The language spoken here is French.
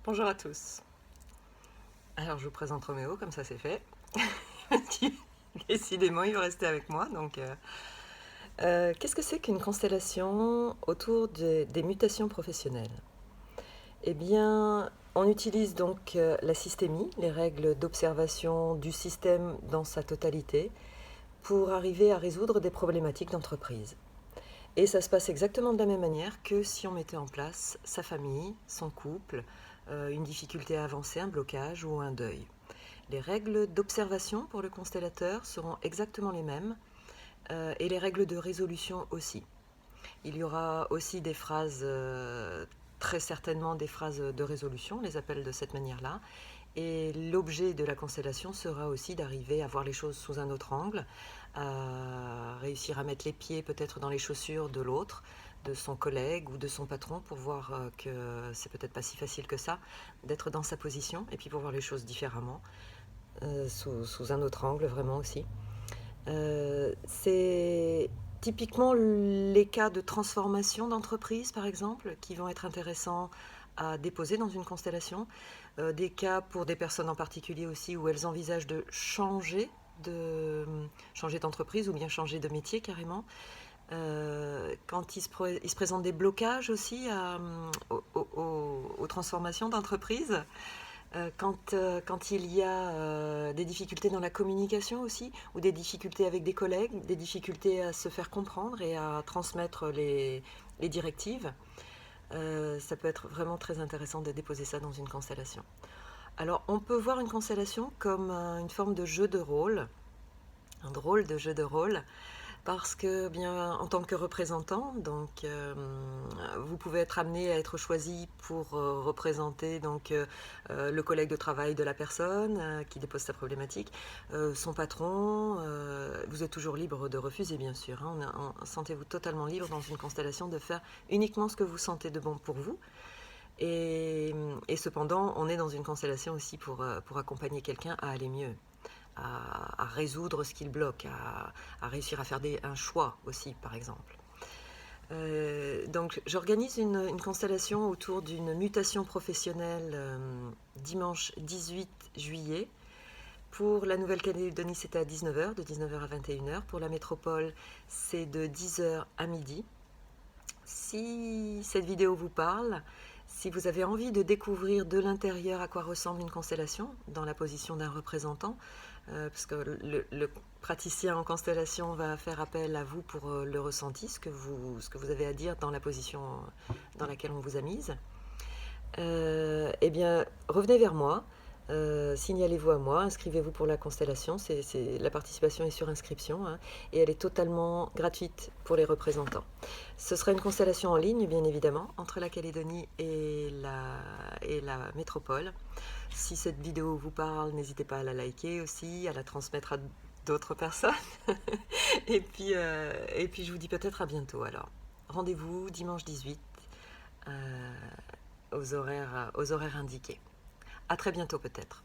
Bonjour à tous. Alors je vous présente Roméo, comme ça c'est fait. Décidément, il va rester avec moi. Qu'est-ce que c'est qu'une constellation autour des mutations professionnelles? Eh bien, on utilise donc la systémie, les règles d'observation du système dans sa totalité, pour arriver à résoudre des problématiques d'entreprise. Et ça se passe exactement de la même manière que si on mettait en place sa famille, son couple, une difficulté à avancer, un blocage ou un deuil. Les règles d'observation pour le constellateur seront exactement les mêmes et les règles de résolution aussi. Il y aura aussi des phrases, très certainement des phrases de résolution, on les appelle de cette manière-là. Et l'objet de la constellation sera aussi d'arriver à voir les choses sous un autre angle, à réussir à mettre les pieds peut-être dans les chaussures de l'autre, de son collègue ou de son patron pour voir que c'est peut-être pas si facile que ça d'être dans sa position et puis pour voir les choses différemment, sous un autre angle vraiment aussi. C'est typiquement les cas de transformation d'entreprise, par exemple, qui vont être intéressants à déposer dans une constellation. Des cas pour des personnes en particulier aussi où elles envisagent de changer d'entreprise ou bien changer de métier carrément. Quand il se présente des blocages aussi aux transformations d'entreprise. Quand il y a des difficultés dans la communication aussi, ou des difficultés avec des collègues, des difficultés à se faire comprendre et à transmettre les directives, ça peut être vraiment très intéressant de déposer ça dans une constellation. Alors on peut voir une constellation comme une forme de jeu de rôle, un drôle de jeu de rôle, parce que bien en tant que représentant, vous pouvez être amené à être choisi pour représenter le collègue de travail de la personne qui dépose sa problématique, son patron. Vous êtes toujours libre de refuser, bien sûr. Sentez-vous totalement libre dans une constellation de faire uniquement ce que vous sentez de bon pour vous. Et cependant, on est dans une constellation aussi pour accompagner quelqu'un à aller mieux. À résoudre ce qu'il bloque, à réussir à faire un choix aussi, par exemple. Donc j'organise une constellation autour d'une mutation professionnelle dimanche 18 juillet. Pour la Nouvelle-Calédonie, c'est à 19h, de 19h à 21h. Pour la métropole, c'est de 10h à midi. Si cette vidéo vous parle, si vous avez envie de découvrir de l'intérieur à quoi ressemble une constellation, dans la position d'un représentant, parce que le praticien en constellation va faire appel à vous pour le ressenti, ce que vous avez à dire dans la position dans laquelle on vous a mise, eh bien, revenez vers moi, signalez-vous à moi, inscrivez-vous pour la constellation, la participation est sur inscription, hein, et elle est totalement gratuite pour les représentants. Ce sera une constellation en ligne, bien évidemment, entre la Calédonie et la métropole. Si cette vidéo vous parle, n'hésitez pas à la liker aussi, à la transmettre à d'autres personnes. et puis je vous dis peut-être à bientôt alors. Rendez-vous dimanche 18 aux horaires indiqués. À très bientôt peut-être.